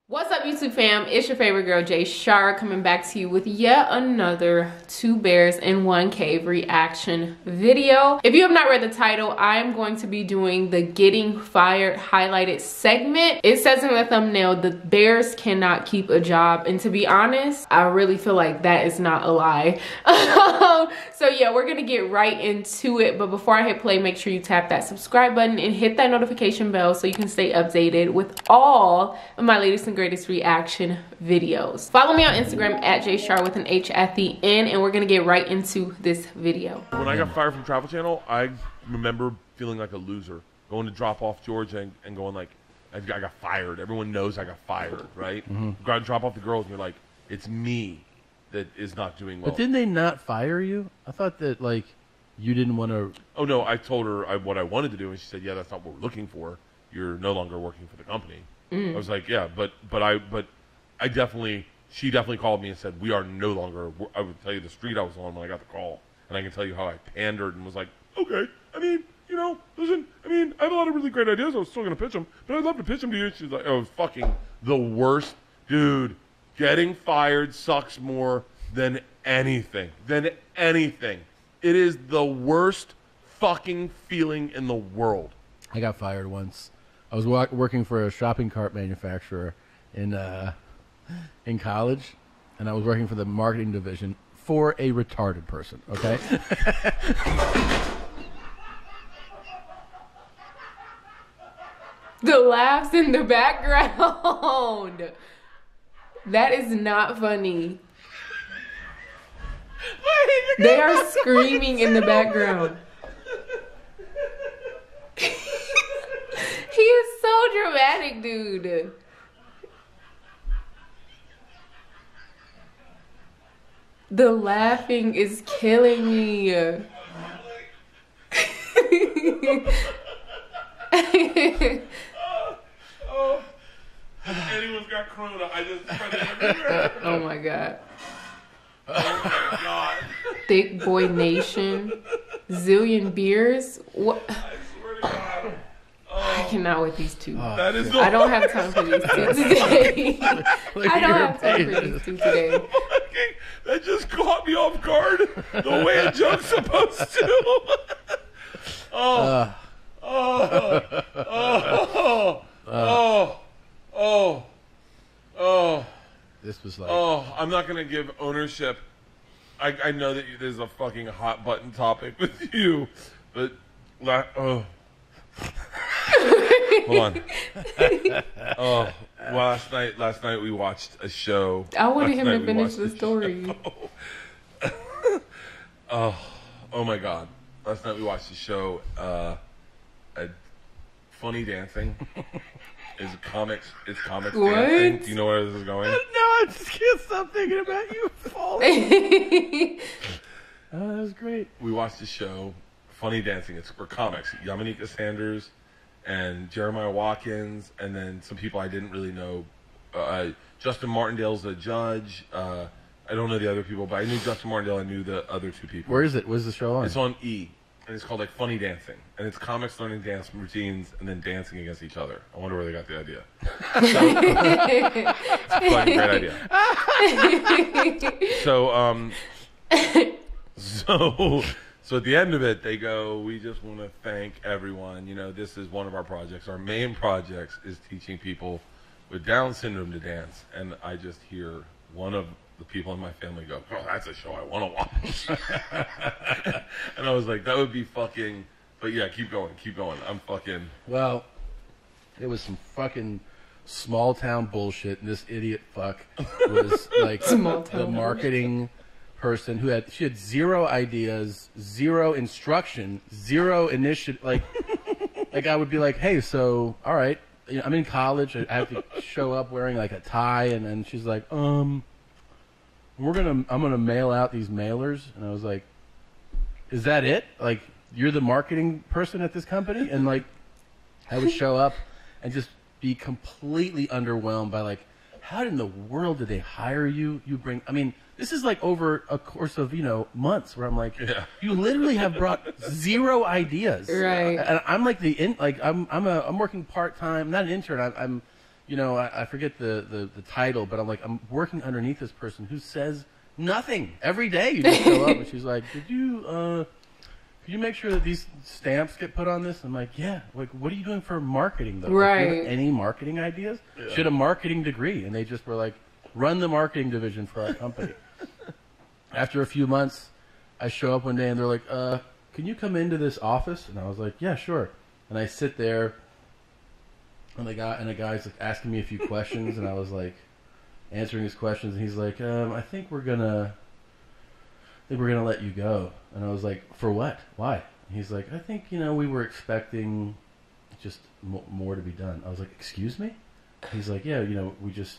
What's up, YouTube fam? It's your favorite girl, Jay Baes, coming back to you with yet another 2 bears in 1 cave reaction video. If you have not read the title, I am going to be doing the Getting Fired highlighted segment. It says in the thumbnail, the bears cannot keep a job. And to be honest, I really feel like that is not a lie. So yeah, we're gonna get right into it. But before I hit play, make sure you tap that subscribe button and hit that notification bell so you can stay updated with all of my latest and greatest reaction videos. Follow me on Instagram at JShar with an H at the end, and we're gonna get right into this video. When I got fired from Travel Channel, I remember feeling like a loser, going to drop off Georgia and going like, I got fired. Everyone knows I got fired, right? Got to drop off the girls, and you're like, it's me that is not doing well. But didn't they not fire you? I thought that like you didn't want to. Oh no, I told her what I wanted to do, and she said, yeah, that's not what we're looking for. You're no longer working for the company. I was like, yeah, but I definitely, she definitely called me and said, we are no longer, I would tell you the street I was on when I got the call, and I can tell you how I pandered and was like, okay, I mean, you know, listen, I mean, I have a lot of really great ideas, I was still going to pitch them, but I'd love to pitch them to you. She's like, oh, it was fucking the worst. Dude, getting fired sucks more than anything, It is the worst fucking feeling in the world. I got fired once. I was working for a shopping cart manufacturer in college, and I was working for the marketing division for a retarded person. Okay. The laughs in the background. That is not funny. They are screaming in the background. He is so dramatic, dude. The laughing is killing me. Anyone's got corona, I just spread it everywhere. Oh my god. Oh my god. Thick Boy Nation. Zillion beers. What? I swear to God. I cannot with these two. That is I don't have time for these two today. I don't have time for these two today. That just caught me off guard the way a joke's supposed to. This was like. I'm not gonna give ownership. I know that there's a fucking hot button topic with you, but hold on. Last night we watched a show. I wanted him to finish the story. Oh my god. Last night we watched the show, Funny Dancing. It's comics dancing. Do you know where this is going? No, I just can't stop thinking about you falling. That was great. We watched the show, Funny Dancing. It's for comics. Yamanika Sanders and Jeremiah Watkins, and then some people I didn't really know. Justin Martindale's the judge. I don't know the other people, but I knew Justin Martindale. I knew the other 2 people. Where is it? Where's the show on? It's on E, and it's called like Funny Dancing, and it's comics learning dance routines and then dancing against each other. I wonder where they got the idea. It's a fucking great idea. So at the end of it, they go, we just want to thank everyone. You know, this is one of our projects. Our main projects is teaching people with Down syndrome to dance. And I just hear one of the people in my family go, oh, that's a show I want to watch. And I was like, that would be fucking, but yeah, keep going. I'm fucking. Well, it was some fucking small town bullshit, and this idiot fuck was like the marketing person who had 0 ideas, 0 instruction, 0 initiative. Like I would be like, hey, so all right, you know, I'm in college. I have to show up wearing like a tie, and then she's like, I'm gonna mail out these mailers, and I was like, is that it? Like, you're the marketing person at this company? And like, I would show up and just be completely underwhelmed by like, how in the world did they hire you? I mean, this is like over a course of, you know, months where I'm like, yeah. You literally have brought 0 ideas. Right. And I'm like I'm working part-time, not an intern. I'm you know, I forget the title, but I'm like, I'm working underneath this person who says nothing every day. You just show up, and she's like, could you make sure that these stamps get put on this? I'm like, yeah. Like, what are you doing for marketing, though? Right. Like, do you have any marketing ideas? Yeah. She had a marketing degree, and they just were like, run the marketing division for our company. After a few months, I show up one day, and they're like, can you come into this office? And I was like, yeah, sure. And I sit there, and the guy's like asking me a few questions, and I was like answering his questions, and he's like, I think we're gonna let you go. And I was like, for what? Why? And he's like, I think, you know, we were expecting just more to be done. I was like, excuse me? He's like, yeah, you know, we just,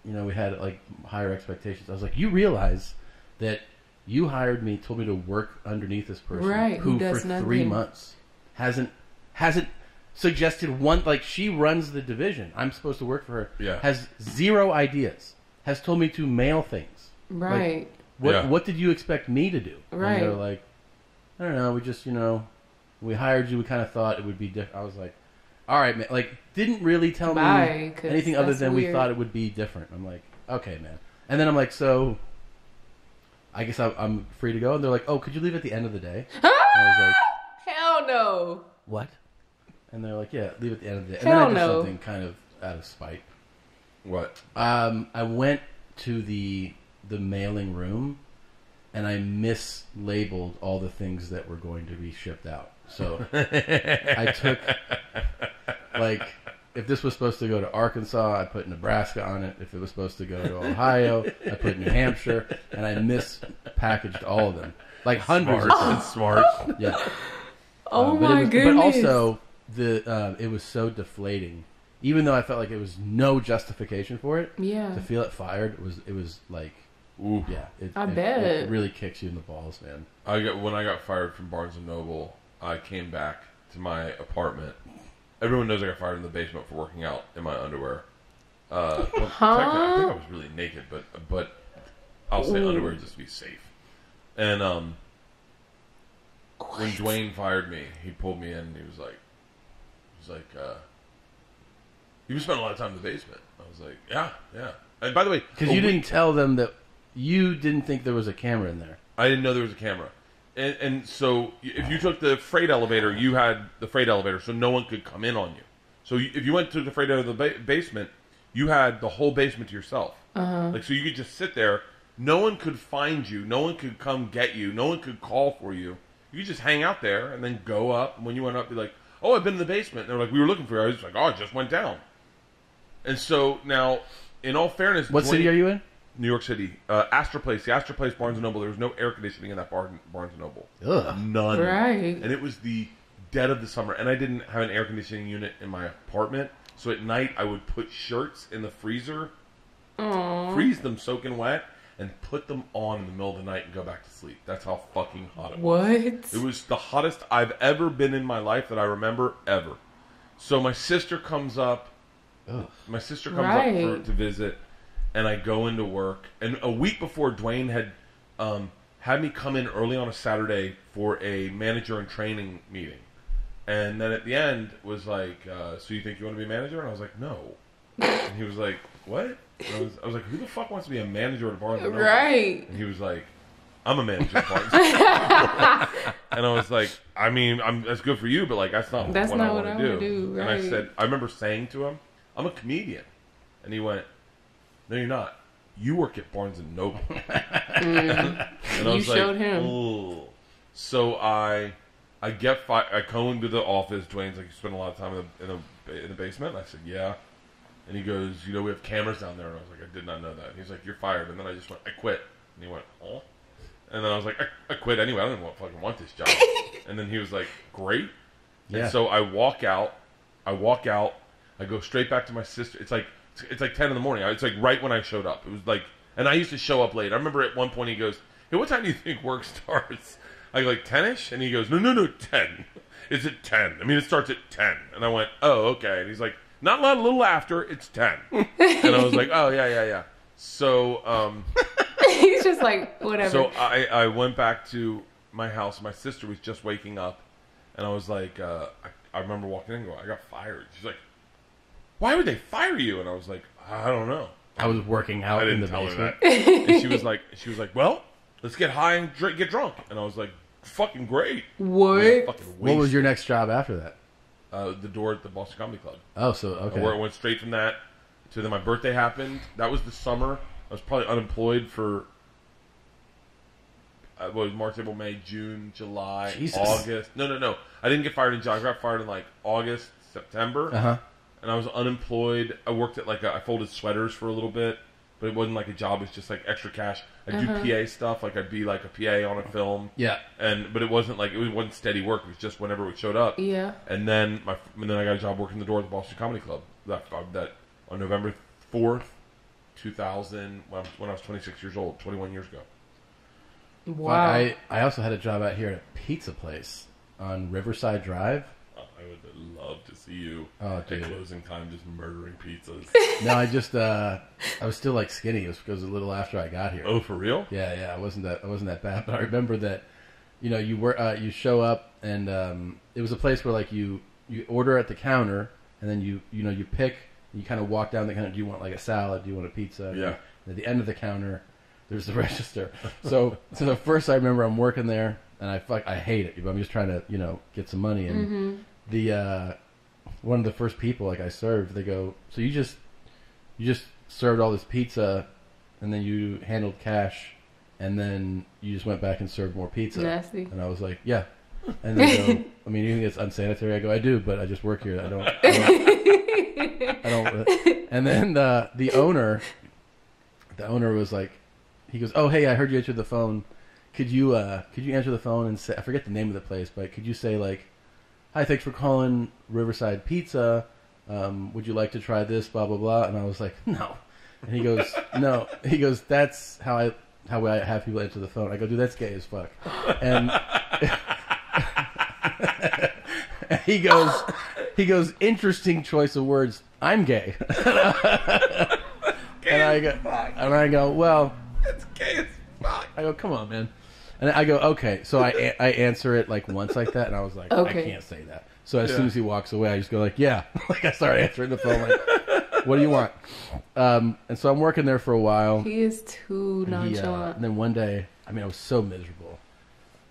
you know, we had like higher expectations. I was like, you realize that you hired me, told me to work underneath this person, right, who does for nothing. 3 months hasn't suggested one, like, she runs the division. I'm supposed to work for her. Yeah. Has zero ideas. Has told me to mail things. Right. Like, what did you expect me to do? Right. And they're like, I don't know, we just, you know, we hired you, we kind of thought it would be different. I was like, all right, man. Like, didn't really tell me anything other than weird. We thought it would be different. I'm like, okay, man. And then I'm like, so I guess I'm free to go. And they're like, oh, could you leave at the end of the day? And I was like, hell no. What? And they're like, yeah, leave at the end of the day. And hell then I did no. something kind of out of spite. What? I went to the mailing room, and I mislabeled all the things that were going to be shipped out. So I took, like, if this was supposed to go to Arkansas, I put Nebraska on it. If it was supposed to go to Ohio, I put New Hampshire, and I mispackaged all of them. Like hundreds of things. Smart. Yeah. Oh my goodness. But also, it was so deflating. Even though I felt like it was no justification for it, yeah, to feel it fired, it was like, ooh, yeah. I bet it really kicks you in the balls, man. When I got fired from Barnes and Noble, I came back to my apartment. Everyone knows I got fired in the basement for working out in my underwear. Well, technically, I think I was really naked, but I'll say underwear just to be safe. And when Dwayne fired me, he pulled me in. And he was like, you spent a lot of time in the basement. I was like, yeah. And by the way, because you didn't tell them that you didn't think there was a camera in there. I didn't know there was a camera. And so if you took the freight elevator, you had the freight elevator, so no one could come in on you. So if you went to the freight elevator, the basement, you had the whole basement to yourself. Like, so you could just sit there. No one could find you. No one could come get you. No one could call for you. You could just hang out there and then go up. And when you went up, be like, oh, I've been in the basement. And they were like, we were looking for you. I was like, oh, I just went down. And so now, in all fairness, what city are you in? New York City. Astor Place. The Astor Place Barnes & Noble. There was no air conditioning in that Barnes & Noble. Ugh. None. Right. And it was the dead of the summer. And I didn't have an air conditioning unit in my apartment. So at night, I would put shirts in the freezer, freeze them soaking wet, and put them on in the middle of the night and go back to sleep. That's how fucking hot it was. What? It was the hottest I've ever been in my life that I remember ever. So my sister comes up. Ugh. My sister comes up to visit, and I go into work. And a week before, Dwayne had me come in early on a Saturday for a manager and training meeting. And then at the end was like, so you think you want to be a manager? And I was like, no. And he was like, what? And I was like, who the fuck wants to be a manager at Barnes & Noble? Right. And he was like, I'm a manager at Barnes. And I was like, I mean, that's good for you, but like that's not what I want to do. Right. And I said, I remember saying to him, I'm a comedian. And he went, no, you're not. You work at Barnes & Noble. And I was showed like, him. ooh. So I go into the office. Dwayne's like, you spend a lot of time in the basement? And I said, yeah. And he goes, you know, we have cameras down there. And I was like, I did not know that. And he's like, you're fired. And then I just went, I quit. And he went, oh. And then I was like, I quit anyway. I don't even fucking want this job. And then he was like, great. Yeah. And so I walk out. I go straight back to my sister. It's like 10 in the morning. It's like right when I showed up. It was like, and I used to show up late. I remember at one point he goes, hey, what time do you think work starts? I go like 10-ish? And he goes, no, 10. It's at 10. I mean, it starts at 10. And I went, oh, okay. And he's like, not a little after, it's 10. And I was like, oh, yeah. So, he's just like, whatever. So I went back to my house. My sister was just waking up. And I was like, I remember walking in and going, I got fired. She's like, why would they fire you? And I was like, I don't know. I was working out in the basement. And she was like, well, let's get high and get drunk. And I was like, fucking great. What? What was your next job after that? The door at the Boston Comedy Club. Oh, so okay. Where I went straight from that to then my birthday happened. That was the summer. I was probably unemployed for March, April, May, June, July, Jesus. August. No. I didn't get fired in July. I got fired in like August, September. And I was unemployed. I worked at I folded sweaters for a little bit, but it wasn't like a job. It was just like extra cash. I'd do PA stuff. Like I'd be like a PA on a film. Yeah. But it wasn't wasn't steady work. It was just whenever it showed up. Yeah. And then I got a job working the door at the Boston Comedy Club. That on November 4th, 2000, when I was 26 years old, 21 years ago. Wow. I also had a job out here at a pizza place on Riverside Drive. I would love to see you at closing time just murdering pizzas. No, I was still like skinny. It was a little after I got here. Oh, for real? Yeah. I wasn't that bad. But I remember that, you show up and it was a place where like you order at the counter and then you pick. You kind of walk down the counter. Do you want like a salad? Do you want a pizza? Yeah. And at the end of the counter, there's the register. So the first I remember I'm working there and I hate it. I'm just trying to get some money and. The one of the first people I served, they go, so you just served all this pizza and then you handled cash and then you just went back and served more pizza. Nasty. And I was like, yeah. And they go, I mean, you think it's unsanitary? I go, I do, but I just work here. I don't. And then the owner was like, he goes, oh hey, I heard you answer the phone. Could you answer the phone and say, I forget the name of the place, but could you say like, hi, thanks for calling Riverside Pizza. Would you like to try this? Blah blah blah. And I was like, no. And he goes, no. He goes, that's how I have people answer the phone. I go, dude, that's gay as fuck. And he goes, interesting choice of words. I'm gay. And I go, well, it's gay as fuck. I go, come on, man. And I go, okay. So I answer it like once like that, and I was like, okay. I can't say that. So as soon as he walks away, I just go like, yeah. Like I start answering the phone like, what do you want? And so I'm working there for a while. He is too nonchalant. And then one day, I was so miserable.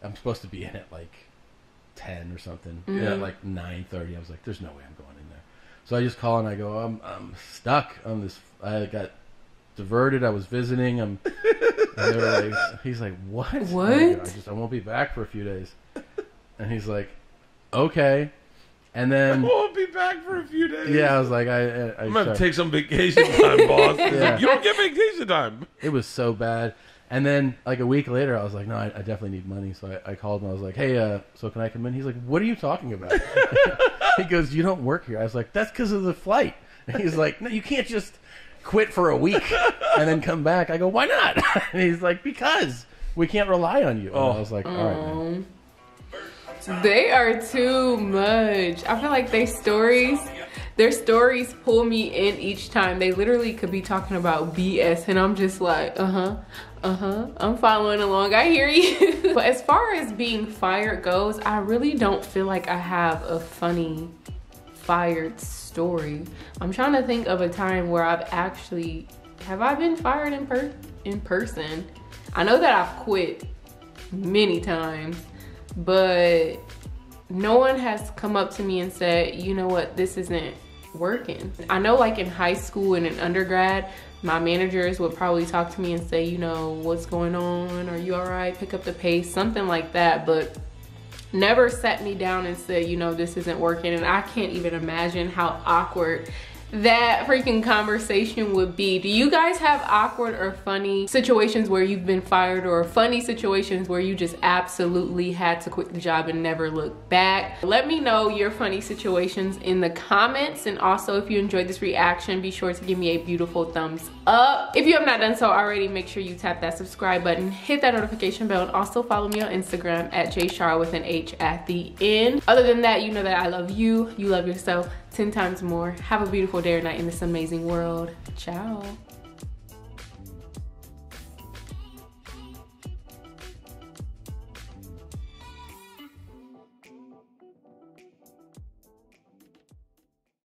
I'm supposed to be in at like 10 or something. And at like 9:30, I was like, there's no way I'm going in there. So I just call and I go, I'm stuck on this. I got diverted. I was visiting. And they were like, he's like, what? What? Oh I won't be back for a few days. And he's like, okay. And then I won't be back for a few days. Yeah, I was like, I'm gonna take some vacation time, boss. Yeah. You don't get vacation time. It was so bad. And then like a week later, I was like, no, I definitely need money. So I called him. I was like, hey, so can I come in? He's like, what are you talking about? He goes, you don't work here. I was like, that's because of the flight. And he's like, no, you can't just quit for a week and then come back. I go, why not? And he's like, because we can't rely on you. And I was like, all right, man. They are too much. I feel like their stories pull me in each time. They literally could be talking about BS and I'm just like, I'm following along. I hear you. But as far as being fired goes, I really don't feel like I have a funny fired story. I'm trying to think of a time where have I been fired in person? I know that I've quit many times, but no one has come up to me and said, you know what, this isn't working. I know like in high school and in undergrad, my managers would probably talk to me and say, you know, what's going on? Are you all right? Pick up the pace, something like that. But never sat me down and said, you know, this isn't working. And I can't even imagine how awkward that freaking conversation would be. Do you guys have awkward or funny situations where you've been fired, or funny situations where you just absolutely had to quit the job and never look back? Let me know your funny situations in the comments. And also, if you enjoyed this reaction, be sure to give me a beautiful thumbs up. If you have not done so already, make sure you tap that subscribe button, hit that notification bell, and also follow me on Instagram at jshara with an H at the end. Other than that, you know that I love you, you love yourself 10 times more. Have a beautiful day or night in this amazing world. Ciao.